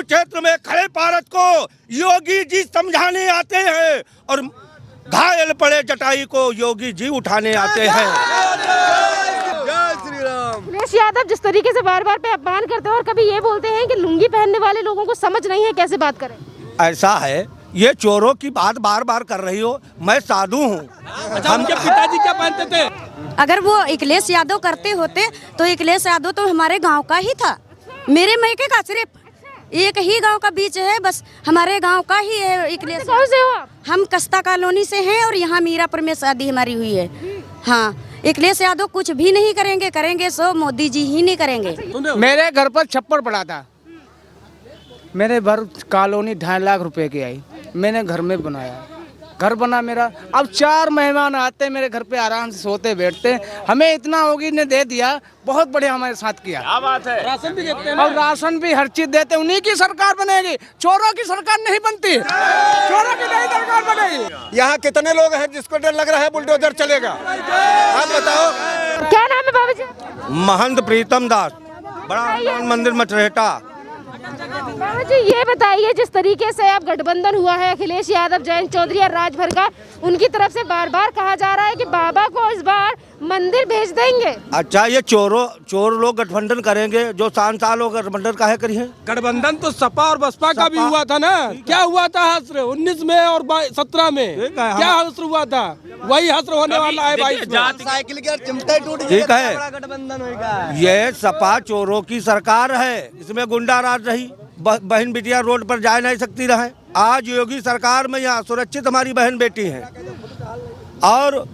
कुरुक्षेत्र में खड़े भारत को योगी जी समझाने आते हैं और घायल पड़े जटाई को योगी जी उठाने आते हैं। अखिलेश यादव जिस तरीके से बार बार पे अपमान करते हैं और कभी ये बोलते हैं कि लुंगी पहनने वाले लोगों को समझ नहीं है, कैसे बात करें? ऐसा है, ये चोरों की बात बार बार कर रही हो, मैं साधु हूँ। हमके पिताजी क्या पहनते थे? अगर वो अखिलेश यादव करते होते तो अखिलेश यादव तो हमारे गांव का ही था। मेरे मैके का सिर्फ एक ही गांव का बीच है, बस हमारे गांव का ही है अखिलेश। कौन से हो आप? हम कस्ता कॉलोनी से हैं और यहाँ मीरापुर में शादी हमारी हुई है। हाँ, अखिलेश यादव कुछ भी नहीं करेंगे, करेंगे सो मोदी जी ही नहीं करेंगे। मेरे घर पर छप्पर पड़ा था, मेरे भर कॉलोनी 2.5 लाख रुपए की आई, मैंने घर में बनाया, घर बना मेरा। अब 4 मेहमान आते मेरे घर पे आराम से सोते बैठते, हमें इतना होगी ने दे दिया, बहुत बढ़िया हमारे साथ किया। क्या बात है। राशन भी देते हैं और राशन भी हर चीज देते, उन्हीं की सरकार बनेगी, चोरों की सरकार नहीं बनती, चोरों की नहीं सरकार बनेगी। यहाँ कितने लोग हैं जिसको डर लग रहा है बुलडोजर चलेगा? आप बताओ। क्या नाम है बाबा जी? महंत प्रीतम दास, बड़ा हनुमान मंदिर मटरेटा। बाबा जी ये बताइए, जिस तरीके से अब गठबंधन हुआ है अखिलेश यादव, जयंत चौधरी और राजभर का, उनकी तरफ से बार बार कहा जा रहा है कि बाबा को इस बार मंदिर भेज देंगे। अच्छा, ये चोर लोग गठबंधन करेंगे, जो शान लोग गठबंधन काहे करिए? गठबंधन तो सपा और बसपा का भी हुआ था ना। क्या हुआ था हस्र 19 में और 17 में? क्या हस्र हुआ था? वही हस्र होने वाला है 22 में। साइकिल के चिमटे टूट ठीक है, ये सपा चोरों की सरकार है, इसमें गुंडा राज रही, बहन बिटिया रोड पर जा नहीं सकती रहे। आज योगी सरकार में यहाँ सुरक्षित हमारी बहन बेटी है। और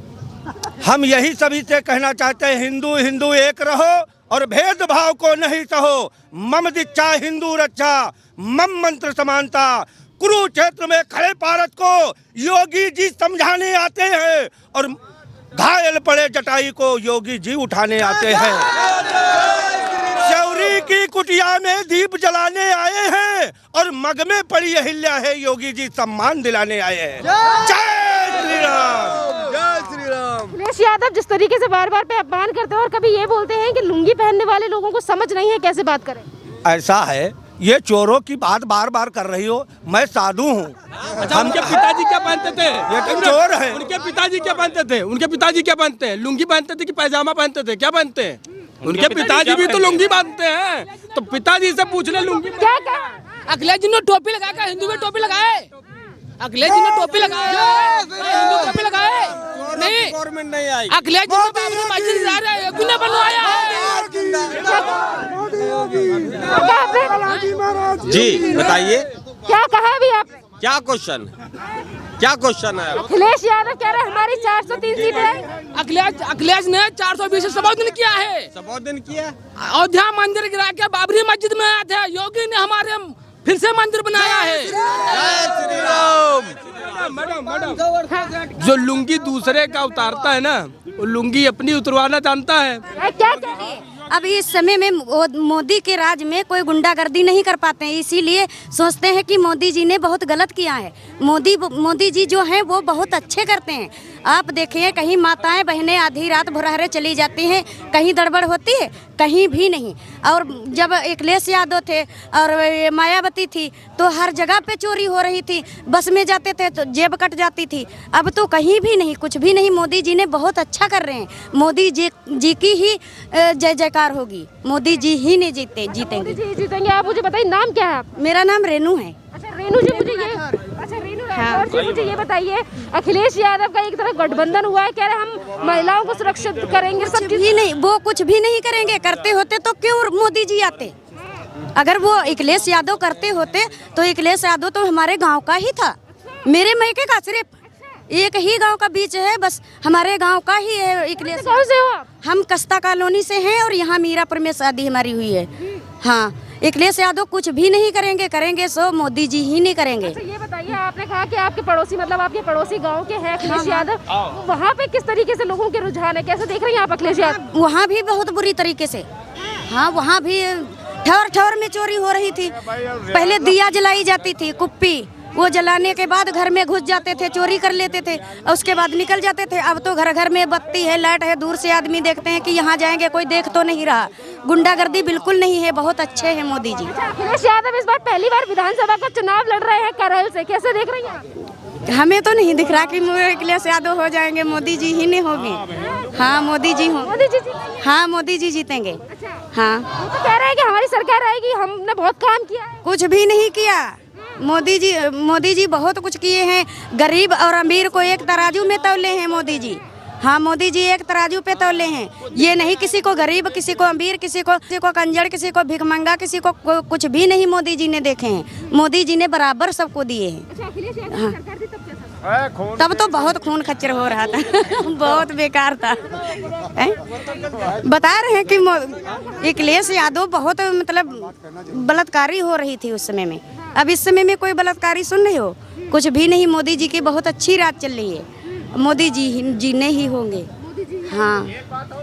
हम यही सभी से कहना चाहते हैं, हिंदू हिंदू एक रहो और भेदभाव को नहीं सहो। मम दीक्षा हिंदू रक्षा, मम मंत्र समानता। कुरुक्षेत्र में खड़े भारत को योगी जी समझाने आते हैं और घायल पड़े जटाई को योगी जी उठाने आते हैं। चौरी की कुटिया में दीप जलाने आए हैं और मग में पड़ी अहिल्या है, योगी जी सम्मान दिलाने आए हैं। जय श्री राम। अखिलेश यादव जिस तरीके से बार बार पे अपमान करते हैं और कभी ये बोलते हैं कि लुंगी पहनने वाले लोगों को समझ नहीं है, कैसे बात करें? ऐसा है, ये चोरों की बात बार बार कर रही हो, मैं साधु हूँ। हमके पिताजी क्या पहनते थे? ये तो चोर है। उनके पिताजी क्या पहनते थे? उनके पिताजी क्या पहनते हैं? लुंगी पहनते थे कि पैजामा पहनते थे? क्या पहनते हैं? उनके पिताजी भी तो लुंगी बांधते हैं, तो पिताजी से पूछ ले लुंगी। क्या कहा? अखिलेश जी ने टोपी लगाया, हिंदू में टोपी लगाए? अखिलेश जी ने टोपी लगाया, हिंदू टोपी लगाए? नहीं, गवर्नमेंट नहीं आई। अखिलेश जी ने बाबरी मस्जिद जा रहे हैं, गुना बनवाया है। जी बताइए, क्या कहा अभी आपने? क्या क्वेश्चन है? अखिलेश यादव कह रहे हैं हमारी 403 सीटें हैं। अखिलेश ने 420 से संबोधन किया है। संबोधन किया। अयोध्या मंदिर गिरा के बाबरी मस्जिद में आए थे, योगी ने हमारे फिर से मंदिर बनाया है। जो लुंगी दूसरे का उतारता है ना, वो लुंगी अपनी उतरवाना जानता है। क्या कह रही है? अब इस समय में मोदी के राज में कोई गुंडागर्दी नहीं कर पाते हैं, इसीलिए सोचते हैं कि मोदी जी ने बहुत गलत किया है। मोदी जी जो हैं वो बहुत अच्छे करते हैं। आप देखिए, कहीं माताएं बहनें आधी रात भुरहरे चली जाती हैं, कहीं गड़बड़ होती है, कहीं भी नहीं। और जब अखिलेश यादव थे और मायावती थी तो हर जगह पे चोरी हो रही थी, बस में जाते थे तो जेब कट जाती थी। अब तो कहीं भी नहीं, कुछ भी नहीं। मोदी जी ने बहुत अच्छा कर रहे हैं। मोदी जी की ही जय जयकार होगी, मोदी जी ही नहीं जीतेंगे। जी जीतेंगे। आप मुझे बताइए, नाम क्या है आप? मेरा नाम रेनू है। अच्छा रेनू जी, मुझे ये और जी मुझे ये बताइए, अखिलेश यादव का एक तरफ गठबंधन हुआ है, कह रहे हम महिलाओं को सुरक्षित करेंगे, सब चीज भी नहीं, वो कुछ भी नहीं करेंगे। करते होते तो क्यों मोदी जी आते? अगर वो अखिलेश यादव करते होते तो अखिलेश यादव तो हमारे गांव का ही था। मेरे मैके का सिर्फ एक ही गांव का बीच है, बस हमारे गांव का ही है अखिलेश। कौन से हो आप? हम कस्ता कॉलोनी से हैं और यहाँ मीरापुर में शादी हमारी हुई है। हाँ, अखिलेश यादव कुछ भी नहीं करेंगे, करेंगे सो मोदी जी ही नहीं करेंगे। अच्छा ये बताइए, आपने कहा कि आपके पड़ोसी, मतलब आपके पड़ोसी गांव के हैं अखिलेश यादव, वहाँ पे किस तरीके से लोगों के रुझान है, कैसे देख रही हैं आप अखिलेश यादव? वहाँ भी बहुत बुरी तरीके से, हाँ वहाँ भी ठौर ठौर में चोरी हो रही थी। पहले दिया जलाई जाती थी, कुप्पी, वो जलाने के बाद घर में घुस जाते थे, चोरी कर लेते थे और उसके बाद निकल जाते थे। अब तो घर घर में बत्ती है, लाइट है, दूर से आदमी देखते हैं कि यहाँ जाएंगे कोई देख तो नहीं रहा। गुंडागर्दी बिल्कुल नहीं है, बहुत अच्छे हैं मोदी जी। अखिलेश यादव इस बार पहली बार विधानसभा का चुनाव लड़ रहे हैं करहल से, कैसे देख रही हैं आप? हमें तो नहीं दिख रहा कि अखिलेश यादव हो जाएंगे, मोदी जी ही नहीं होगी। हाँ मोदी जी हो, मोदी जी जीतेंगे? हाँ मोदी जी जीतेंगे। हाँ वो तो कह रहे हैं कि हमारी सरकार आएगी, हमने बहुत काम किया है। कुछ भी नहीं किया। मोदी जी बहुत कुछ किए हैं। गरीब और अमीर को एक तराजू में तौले हैं मोदी जी। हाँ मोदी जी एक तराजू पे तौले हैं। ये नहीं किसी को गरीब, किसी को अमीर, किसी को कंजर, किसी को भिखमंगा, किसी को कुछ भी नहीं मोदी जी ने देखे हैं। मोदी जी ने बराबर सबको दिए हैं। हाँ तब तो बहुत खून खच्चर हो रहा था बहुत बेकार था। बता रहे हैं कि अखिलेश यादव बहुत मतलब बलात्कारी हो रही थी उस समय में। अब इस समय में कोई बलात्कारी सुन रहे हो? कुछ भी नहीं। मोदी जी की बहुत अच्छी रात चल रही है। मोदी जी जीने ही होंगे। हाँ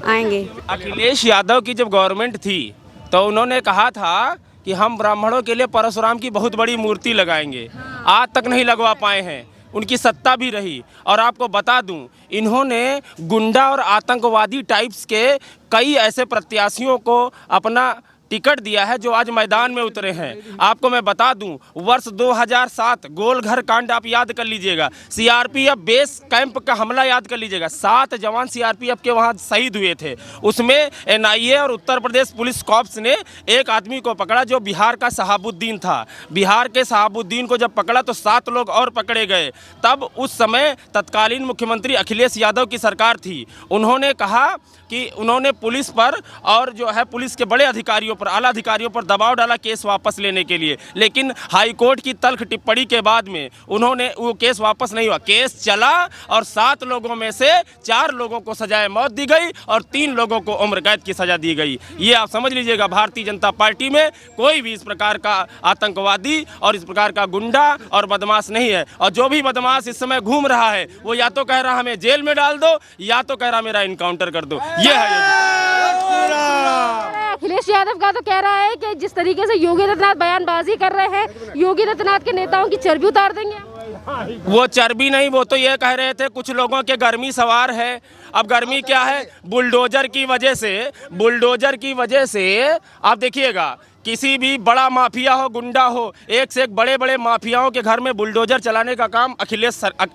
आएंगे। अखिलेश यादव की जब गवर्नमेंट थी तो उन्होंने कहा था कि हम ब्राह्मणों के लिए परशुराम की बहुत बड़ी मूर्ति लगाएंगे। आज तक नहीं लगवा पाए हैं। उनकी सत्ता भी रही। और आपको बता दूं, इन्होंने गुंडा और आतंकवादी टाइप्स के कई ऐसे प्रत्याशियों को अपना टिकट दिया है जो आज मैदान में उतरे हैं। आपको मैं बता दूं, वर्ष 2007 गोलघर कांड आप याद कर लीजिएगा। सीआरपीएफ बेस कैंप का हमला याद कर लीजिएगा। 7 जवान सीआरपीएफ के वहां शहीद हुए थे। उसमें एनआईए और उत्तर प्रदेश पुलिस कॉर्प्स ने एक आदमी को पकड़ा जो बिहार का शहाबुद्दीन था। बिहार के शहाबुद्दीन को जब पकड़ा तो 7 लोग और पकड़े गए। तब उस समय तत्कालीन मुख्यमंत्री अखिलेश यादव की सरकार थी। उन्होंने कहा कि उन्होंने पुलिस पर और जो है पुलिस के बड़े अधिकारियों पर, आला अधिकारियों पर दबाव डाला केस वापस लेने के लिए। लेकिन हाई कोर्ट की तल्ख टिप्पणी के बाद में उन्होंने वो केस वापस नहीं हुआ। केस चला और 7 लोगों में से 4 लोगों को सजाए मौत दी गई और 3 लोगों को उम्र कैद की सजा दी गई। ये आप समझ लीजिएगा, भारतीय जनता पार्टी में कोई भी इस प्रकार का आतंकवादी और इस प्रकार का गुंडा और बदमाश नहीं है। और जो भी बदमाश इस समय घूम रहा है वो या तो कह रहा हमें जेल में डाल दो या तो कह रहा मेरा इनकाउंटर कर दो। ये है अखिलेश यादव का तो कह रहा है कि जिस तरीके से योगी आदित्यनाथ बयानबाजी कर रहे हैं, योगी आदित्यनाथ के नेताओं की चर्बी उतार देंगे। वो चर्बी नहीं, वो तो ये कह रहे थे कुछ लोगों के गर्मी सवार है। अब गर्मी क्या है? बुलडोजर की वजह से आप देखिएगा, किसी भी बड़ा माफिया हो, गुंडा हो, एक से एक बड़े बड़े माफियाओं के घर में बुलडोजर चलाने का काम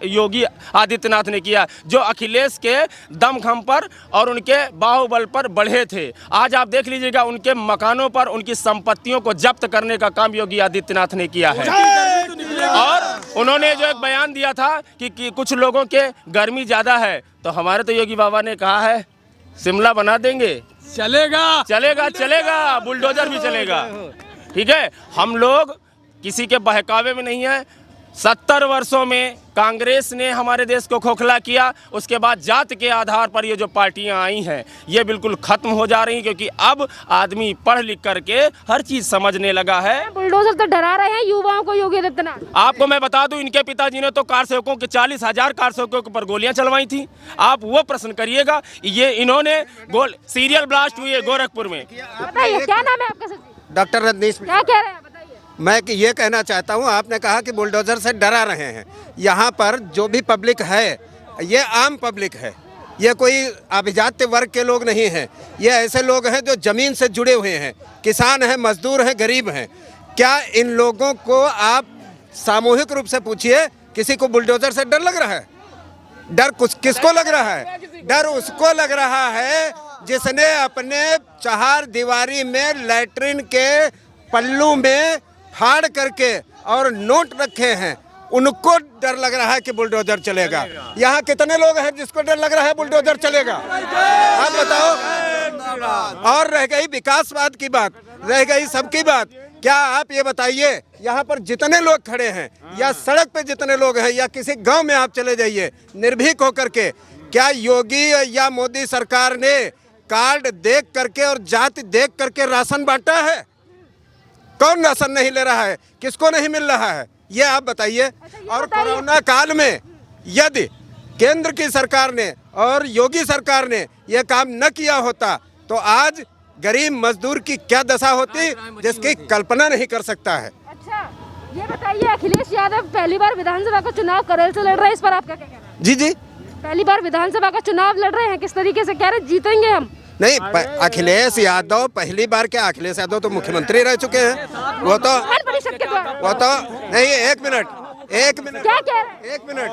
योगी आदित्यनाथ ने किया, जो अखिलेश के दमखम पर और उनके बाहुबल पर बढ़े थे। आज आप देख लीजिएगा, उनके मकानों पर उनकी संपत्तियों को जब्त करने का काम योगी आदित्यनाथ ने किया है। और उन्होंने जो एक बयान दिया था कि कुछ लोगों के गर्मी ज़्यादा है, तो हमारे तो योगी बाबा ने कहा है शिमला बना देंगे। चलेगा, बुलडोजर भी चलेगा। ठीक है, हम लोग किसी के बहकावे में नहीं है। 70 वर्षों में कांग्रेस ने हमारे देश को खोखला किया। उसके बाद जात के आधार पर ये जो पार्टियां आई हैं ये बिल्कुल खत्म हो जा रही, क्योंकि अब आदमी पढ़ लिख करके हर चीज समझने लगा है। बुलडोजर तो डरा रहे हैं युवाओं को योगी आदित्यनाथ। आपको मैं बता दूं, इनके पिताजी ने तो कार सेवकों के 40,000 कार सेवकों के ऊपर गोलियां चलवाई थी। आप वो प्रश्न करिएगा। ये इन्होंने सीरियल ब्लास्ट हुई है गोरखपुर में। बताइए क्या नाम है आपका? डॉक्टर रजनीश। क्या कह रहे हैं? मैं ये कहना चाहता हूँ, आपने कहा कि बुलडोजर से डरा रहे हैं। यहाँ पर जो भी पब्लिक है ये आम पब्लिक है, ये कोई अभिजात्य वर्ग के लोग नहीं हैं। ये ऐसे लोग हैं जो ज़मीन से जुड़े हुए हैं, किसान हैं, मजदूर हैं, गरीब हैं। क्या इन लोगों को आप सामूहिक रूप से पूछिए, किसी को बुलडोजर से डर लग रहा है? डर किसको लग रहा है? डर उसको लग रहा है जिसने अपने 4 दीवारी में लैट्रिन के पल्लू में फाड़ करके और नोट रखे हैं, उनको डर लग रहा है कि बुलडोजर चलेगा। यहाँ कितने लोग हैं जिसको डर लग रहा है बुलडोजर चलेगा? आप बताओ। और रह गई विकासवाद की बात, रह गई सबकी बात। क्या आप ये बताइए, यहाँ पर जितने लोग खड़े हैं या सड़क पे जितने लोग हैं या किसी गांव में आप चले जाइए निर्भीक होकर के, क्या योगी या मोदी सरकार ने कार्ड देख करके और जाति देख करके राशन बांटा है? कौन राशन नहीं ले रहा है? किसको नहीं मिल रहा है? ये आप बताइए। और कोरोना काल में यदि केंद्र की सरकार ने और योगी सरकार ने यह काम न किया होता तो आज गरीब मजदूर की क्या दशा होती, जिसकी कल्पना नहीं कर सकता है। अच्छा, ये बताइए, अखिलेश यादव पहली बार विधानसभा का चुनाव करेल से लड़ रहे हैं, इस पर आपका क्या कहना है? जी जी पहली बार विधानसभा का चुनाव लड़ रहे हैं, किस तरीके से कह रहे जीतेंगे हम? नहीं, अखिलेश यादव पहली बार क्या, अखिलेश यादव तो मुख्यमंत्री रह चुके हैं। वो तो विधान परिषद के द्वारा वो तो नहीं, एक मिनट क्या कह रहे हैं? एक मिनट।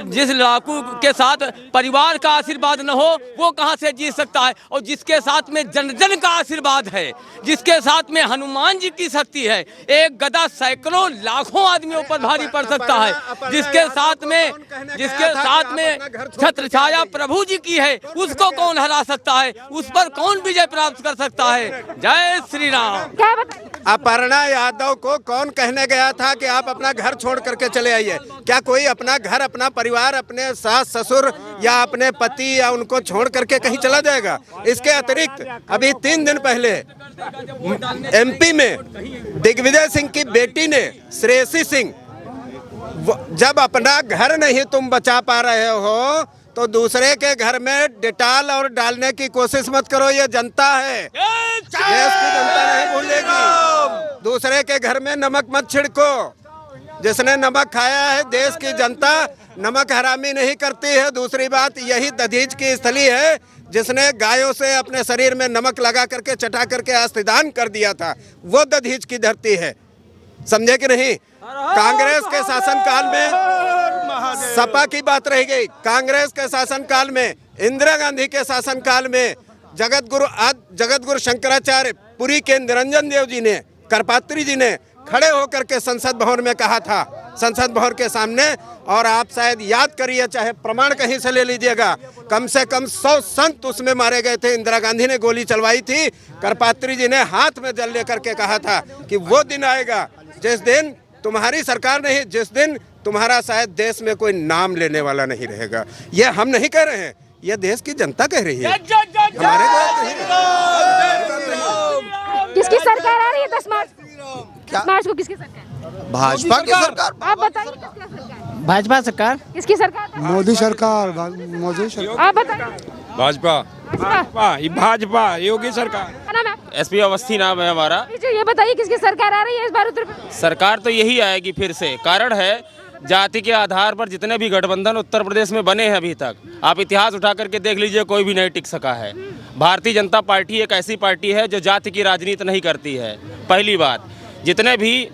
जिस लड़ाकू के साथ परिवार का आशीर्वाद न हो वो कहां से जीत सकता है, और जिसके साथ में जन जन का आशीर्वाद है, जिसके साथ में हनुमान जी की शक्ति है, एक गदा सैकड़ों लाखों आदमियों पर भारी पड़ सकता है, जिसके साथ में छत्र छाया प्रभु जी की है, उसको कौन हरा सकता है, उस पर कौन विजय प्राप्त कर सकता है। जय श्री राम। क्या बताइए? अपर्णा यादव को कौन कहने गया था कि आप अपना घर छोड़ करके चले आइए? क्या कोई अपना घर, अपना परिवार, अपने सास ससुर या अपने पति या उनको छोड़ करके कहीं चला जाएगा? इसके अतिरिक्त अभी 3 दिन पहले एमपी में दिग्विजय सिंह की बेटी ने, श्रेयसी सिंह, जब अपना घर नहीं तुम बचा पा रहे हो तो दूसरे के घर में डिटाल और डालने की कोशिश मत करो। ये जनता है, देश की जनता नहीं भूलेगी। दूसरे के घर में नमक मत छिड़को। जिसने नमक खाया है, देश की जनता नमक हरामी नहीं करती है। दूसरी बात, यही दधीच की स्थली है जिसने गायों से अपने शरीर में नमक लगा करके चटा करके अस्थि-दान कर दिया था। वो दधीच की धरती है, समझे कि नहीं? कांग्रेस के शासनकाल में सपा की बात रह गई। कांग्रेस के शासनकाल में, इंदिरा गांधी के शासनकाल में जगतगुरु शंकराचार्य पुरी के निरंजन देव जी ने, करपात्री जी ने खड़े होकर के संसद भवन में कहा था, संसद भवन के सामने, और आप शायद याद करिए, चाहे प्रमाण कहीं से ले लीजिएगा, कम से कम 100 संत उसमें मारे गए थे। इंदिरा गांधी ने गोली चलवाई थी, करपात्री जी ने हाथ में जल लेकर के कहा था कि वो दिन आएगा जिस दिन तुम्हारी सरकार नहीं, जिस दिन तुम्हारा शायद देश में कोई नाम लेने वाला नहीं रहेगा। ये हम नहीं कह रहे हैं, ये देश की जनता कह रही है, हमारे किसकी सरकार आ रही है 10 मार्च को? किसकी सरकार? भाजपा की सरकार। आप बताइए किसकी सरकार? भाजपा सरकार। किसकी सरकार? मोदी सरकार। मोदी सरकार। आप बताइए। भाजपा योगी सरकार। क्या नाम है आपका? एसपी अवस्थी नाम है हमारा। ये बताइए किसकी सरकार आ रही है इस बार उत्तर प्रदेश? सरकार तो यही आएगी फिर से। कारण है, जाति के आधार पर जितने भी गठबंधन उत्तर प्रदेश में बने हैं अभी तक, आप इतिहास उठा करके देख लीजिए, कोई भी नहीं टिक सका है। भारतीय जनता पार्टी एक ऐसी पार्टी है जो जाति की राजनीति नहीं करती है। पहली बात, जितने भी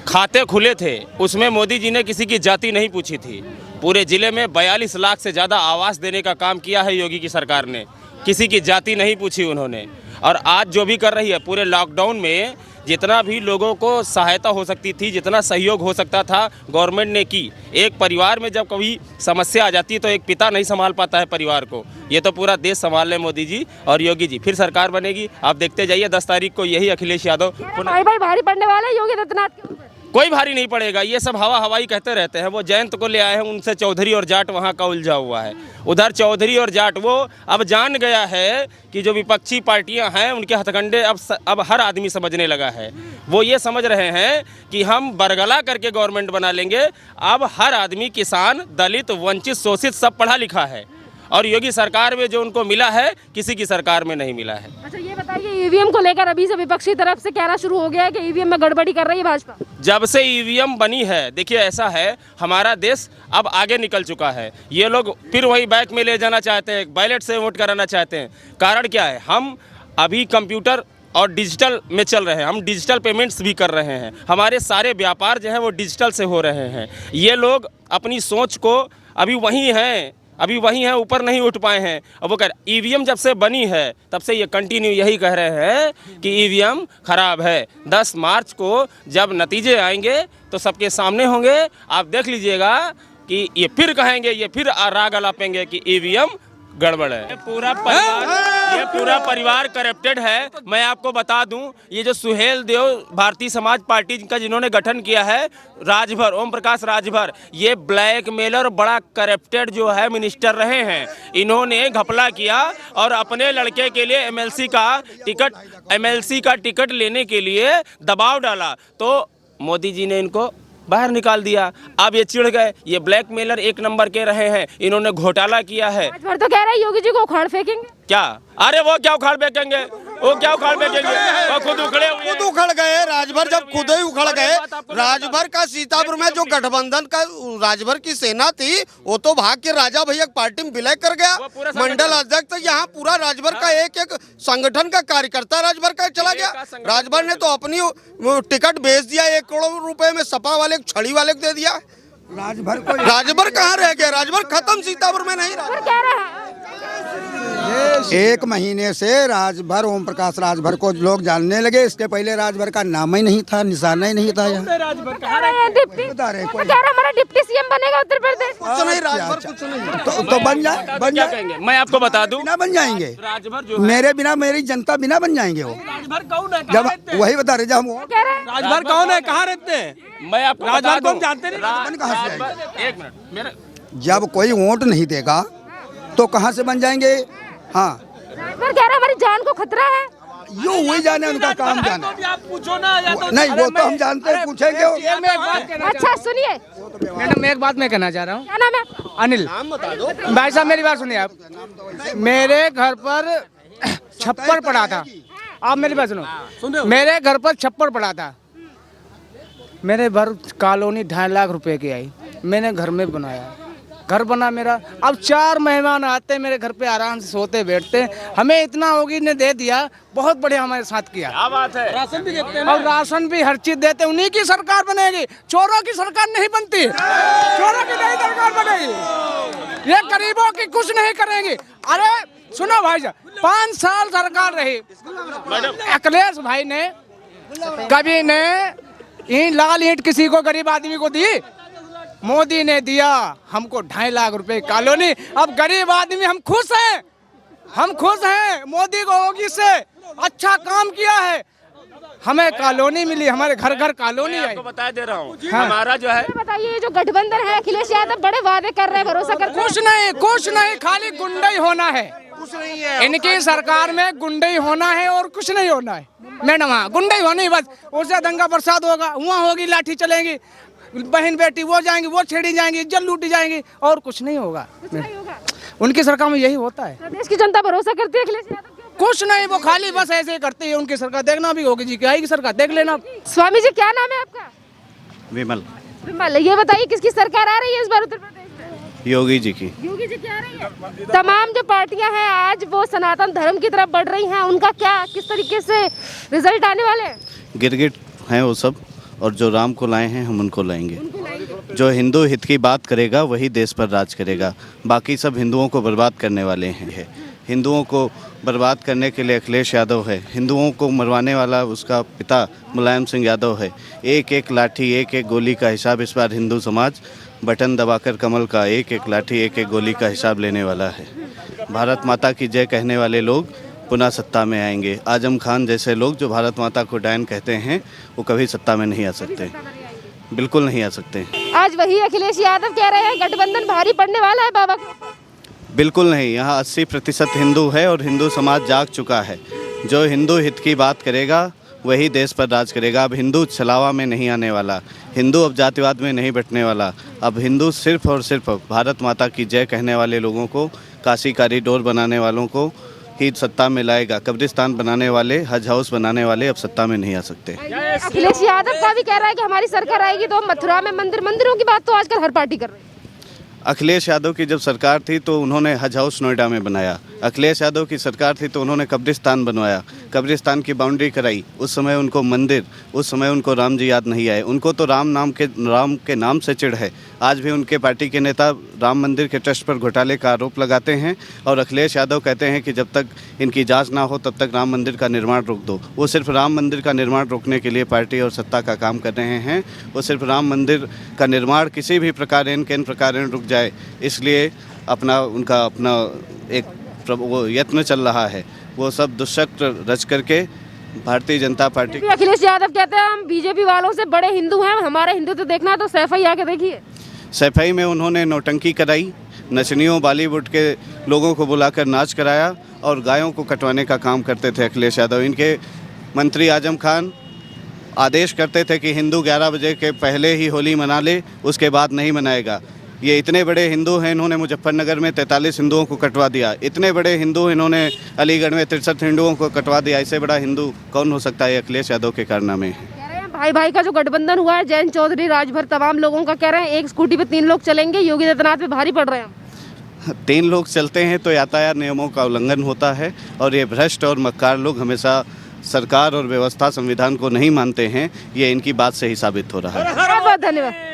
खाते खुले थे उसमें मोदी जी ने किसी की जाति नहीं पूछी थी। पूरे जिले में 42 लाख से ज़्यादा आवास देने का काम किया है योगी की सरकार ने, किसी की जाति नहीं पूछी उन्होंने। और आज जो भी कर रही है, पूरे लॉकडाउन में जितना भी लोगों को सहायता हो सकती थी, जितना सहयोग हो सकता था, गवर्नमेंट ने की। एक परिवार में जब कभी समस्या आ जाती है तो एक पिता नहीं संभाल पाता है परिवार को, ये तो पूरा देश संभाल ले मोदी जी और योगी जी। फिर सरकार बनेगी, आप देखते जाइए। 10 तारीख को यही अखिलेश यादव। भाई भारी पड़ने वाला है योगी आदित्यनाथ के ऊपर। कोई भारी नहीं पड़ेगा, ये सब हवा हवाई कहते रहते हैं। वो जयंत को ले आए हैं, उनसे चौधरी और जाट वहाँ का उलझा हुआ है। उधर चौधरी और जाट, वो अब जान गया है कि जो विपक्षी पार्टियां हैं उनके हथकंडे अब हर आदमी समझने लगा है। वो ये समझ रहे हैं कि हम बरगला करके गवर्नमेंट बना लेंगे। अब हर आदमी, किसान, दलित, वंचित, शोषित सब पढ़ा लिखा है, और योगी सरकार में जो उनको मिला है किसी की सरकार में नहीं मिला है। अच्छा ये बताइए, ईवीएम को लेकर अभी से विपक्षी तरफ से कहना शुरू हो गया है कि ईवीएम में गड़बड़ी कर रही है भाजपा। जब से ईवीएम बनी है, देखिए ऐसा है, हमारा देश अब आगे निकल चुका है। ये लोग फिर वही बैक में ले जाना चाहते हैं, बैलेट से वोट कराना चाहते हैं। कारण क्या है, हम अभी कंप्यूटर और डिजिटल में चल रहे हैं, हम डिजिटल पेमेंट्स भी कर रहे हैं, हमारे सारे व्यापार जो हैं वो डिजिटल से हो रहे हैं। ये लोग अपनी सोच को अभी वहीं हैं, ऊपर नहीं उठ पाए हैं। अब वो कह रहे ईवीएम जब से बनी है तब से ये कंटिन्यू यही कह रहे हैं कि ईवीएम खराब है। 10 मार्च को जब नतीजे आएंगे तो सबके सामने होंगे, आप देख लीजिएगा कि ये फिर कहेंगे, ये फिर राग अलापेंगे कि ईवीएम गड़बड़ है। ये पूरा परिवार करप्टेड है। मैं आपको बता दूं, ये जो सुहेल देव भारतीय समाज पार्टी का जिन्होंने गठन किया है, राजभर, ओम प्रकाश राजभर, ये ब्लैकमेलर बड़ा करप्टेड जो है मिनिस्टर रहे हैं। इन्होंने घपला किया और अपने लड़के के लिए एमएलसी का टिकट लेने के लिए दबाव डाला, तो मोदी जी ने इनको बाहर निकाल दिया। अब ये चिढ़ गए, ये ब्लैकमेलर 1 नंबर के रहे हैं, इन्होंने घोटाला किया है। राजभर तो कह रहा है योगी जी को उखाड़ फेंकेंगे। क्या? अरे वो क्या उखाड़ फेंकेंगे, वो क्या उखाड़ फेंकेंगे, वो खुद उखड़े हुए, खुद उखड़ गए। राजभर राजभर जब खुद ही उखड़ गए, राजभर का सीतापुर में जो गठबंधन का राजभर की सेना थी वो तो भाग के राजा भैया पार्टी में विलय कर गया। मंडल अध्यक्ष यहाँ पूरा राजभर का एक एक संगठन का कार्यकर्ता राजभर का चला गया। राजभर ने तो अपनी टिकट बेच दिया, 1 करोड़ रुपए में सपा वाले छड़ी वाले को दे दिया। राजभर कहाँ रह गया? राजभर खत्म, सीतापुर में नहीं रहा। 1 महीने से राजभर, ओम प्रकाश राजभर को लोग जानने लगे। इसके पहले राजभर का नाम ही नहीं था, निशाना ही नहीं था यहाँ। हमारा डिप्टी सीएम बनेगा उत्तर प्रदेश। कुछ नहीं, राजभर कुछ नहीं। तो बन जाए। मैं आपको बता दूं, बिना बन जाएंगे, राजभर जो मेरे बिना, मेरी जनता बिना बन जाएंगे वो। जब वही बता रहे, जब राजभर कौन है, कहाँ रहते हैं? मैं आपको राजभर को हम जानते नहीं। कहाँ से आएंगे? 1 मिनट मेरा, जब कोई वोट नहीं देगा तो कहाँ से बन जाएंगे? हाँ, राजभर कह रहा हमारी जान को खतरा है। यो वही जाने, उनका काम जाना। आप पूछो ना, या तो नहीं, वो तो हम जानते हैं, पूछेंगे। अच्छा सुनिए मैडम, एक बात मैं कहना चाह रहा हूँ। क्या नाम है? अनिल। भाई साहब मेरी बात सुनिए आप। मेरे घर पर छप्पर पड़ा था, आप मेरी बात सुनो। मेरे घर पर छप्पर पड़ा था, मेरे भर कॉलोनी 2.5 लाख रुपए की आई, मैंने घर में बनाया, घर बना मेरा। अब 4 मेहमान आते मेरे घर पे, आराम से सोते बैठते। हमें इतना होगी ने दे दिया, बहुत बढ़िया हमारे साथ किया। क्या बात है? राशन भी देते हैं, और राशन भी हर चीज देते। उन्हीं की सरकार बनेगी, चोरों की सरकार नहीं बनती। चोरों की नहीं सरकार बनेगी, ये गरीबों की कुछ नहीं करेंगी। अरे सुनो भाई साहब, 5 साल सरकार रही, अखिलेश भाई ने कभी ने लाल ईंट किसी को, गरीब आदमी को दी? मोदी ने दिया हमको 2.5 लाख रुपए कॉलोनी। अब गरीब आदमी हम खुश हैं, हम खुश हैं। मोदी को योगी से अच्छा काम किया है, हमें कॉलोनी मिली, हमारे घर घर कॉलोनी आई। आपको बता दे रहा हूँ, हाँ। हमारा जो है, बताइए, ये जो गठबंधन है, अखिलेश यादव बड़े वादे कर रहे हैं, भरोसा करते हैं। कुछ नहीं, खाली गुंडा ही होना है। कुछ नहीं है इनकी सरकार में, गुंडा ही होना है और कुछ नहीं होना है मैडम। हाँ, गुंडा ही होना ही बस। उससे दंगा बरसात होगा, वहाँ होगी लाठी चलेंगी, बहन बेटी वो जाएंगी, वो छेड़ी जाएंगी, इज्जत लूटी जाएंगी, और कुछ नहीं होगा। उनकी सरकार में यही होता है। प्रदेश की जनता भरोसा करती है अखिलेश यादव के ऊपर? कुछ नहीं, वो खाली बस ऐसे ही करती है। उनकी सरकार देखना भी होगी जी, क्या आएगी सरकार, देख लेना। स्वामी जी, क्या नाम है आपका? विमल। विमल, ये बताइए किसकी सरकार आ रही है इस बार उत्तर प्रदेश में? योगी जी की। योगी जी की आ रही है। तमाम जो पार्टियां हैं आज वो सनातन धर्म की तरफ बढ़ रही हैं, उनका क्या, किस तरीके से रिजल्ट आने वाले हैं? गिरगिट हैं वो सब, और जो राम को लाए हैं हम उनको लाएंगे। जो हिंदू हित की बात करेगा वही देश पर राज करेगा। बाकी सब हिंदुओं को बर्बाद करने वाले हैं। हिंदुओं को बर्बाद करने के लिए अखिलेश यादव है, हिंदुओं को मरवाने वाला उसका पिता मुलायम सिंह यादव है। एक एक लाठी, एक एक गोली का हिसाब इस बार हिंदू समाज बटन दबाकर कमल का एक एक लाठी, एक एक गोली का हिसाब लेने वाला है। भारत माता की जय कहने वाले लोग पुनः सत्ता में आएंगे। आजम खान जैसे लोग जो भारत माता को डायन कहते हैं, वो कभी सत्ता में नहीं आ सकते, बिल्कुल नहीं आ सकते। आज वही अखिलेश यादव कह रहे हैं गठबंधन भारी पड़ने वाला है बाबा को। बिल्कुल नहीं, यहाँ 80% हिंदू है और हिंदू समाज जाग चुका है। जो हिंदू हित की बात करेगा वही देश पर राज करेगा। अब हिंदू छलावा में नहीं आने वाला, हिंदू अब जातिवाद में नहीं बंटने वाला। अब हिंदू सिर्फ और सिर्फ भारत माता की जय कहने वाले लोगों को, काशी कॉरिडोर बनाने वालों को ही सत्ता में लाएगा। कब्रिस्तान बनाने वाले, हज हाउस बनाने वाले अब सत्ता में नहीं आ सकते। अखिलेश यादव का भी कह रहा है कि हमारी सरकार आएगी तो मथुरा में मंदिरों की बात तो आजकल हर पार्टी कर रही है। अखिलेश यादव की जब सरकार थी तो उन्होंने हज हाउस नोएडा में बनाया। अखिलेश यादव की सरकार थी तो उन्होंने कब्रिस्तान बनवाया, कब्रिस्तान की बाउंड्री कराई। उस समय उनको मंदिर, उस समय उनको राम जी याद नहीं आए। उनको तो राम के नाम से चिढ़ है। आज भी उनके पार्टी के नेता राम मंदिर के ट्रस्ट पर घोटाले का आरोप लगाते हैं और अखिलेश यादव कहते हैं कि जब तक इनकी जांच ना हो तब तक राम मंदिर का निर्माण रोक दो। वो सिर्फ राम मंदिर का निर्माण रोकने के लिए पार्टी और सत्ता का काम कर रहे हैं। वो सिर्फ राम मंदिर का निर्माण किसी भी प्रकार रुक जाए, इसलिए उनका अपना एक वो यत्न चल रहा है। वो सब दुष्चक्र रच करके भारतीय जनता पार्टी। अखिलेश यादव कहते हैं हम बीजेपी वालों से बड़े हिंदू हैं, हमारे हिंदू तो देखना है तो सैफई आके देखिए। सैफई में उन्होंने नौटंकी कराई, नचनियों बॉलीवुड के लोगों को बुलाकर नाच कराया और गायों को कटवाने का काम करते थे अखिलेश यादव। इनके मंत्री आजम खान आदेश करते थे कि हिंदू 11 बजे के पहले ही होली मना ले, उसके बाद नहीं मनाएगा। ये इतने बड़े हिंदू हैं, इन्होंने मुजफ्फरनगर में 43 हिंदुओं को कटवा दिया। इतने बड़े हिंदू इन्होंने अलीगढ़ में 63 हिंदुओं को कटवा दिया। इससे बड़ा हिंदू कौन हो सकता है? अखिलेश यादव के कारनामे। भाई भाई का जो गठबंधन हुआ है, जयंत चौधरी, राजभर, तमाम लोगों का कह रहे हैं एक स्कूटी पे 3 लोग चलेंगे, योगी आदित्यनाथ पे भारी पड़ रहे हैं। 3 लोग चलते हैं तो यातायात नियमों का उल्लंघन होता है और ये भ्रष्ट और मक्कार लोग हमेशा सरकार और व्यवस्था संविधान को नहीं मानते हैं। ये इनकी बात से ही साबित हो रहा है। बहुत बहुत धन्यवाद।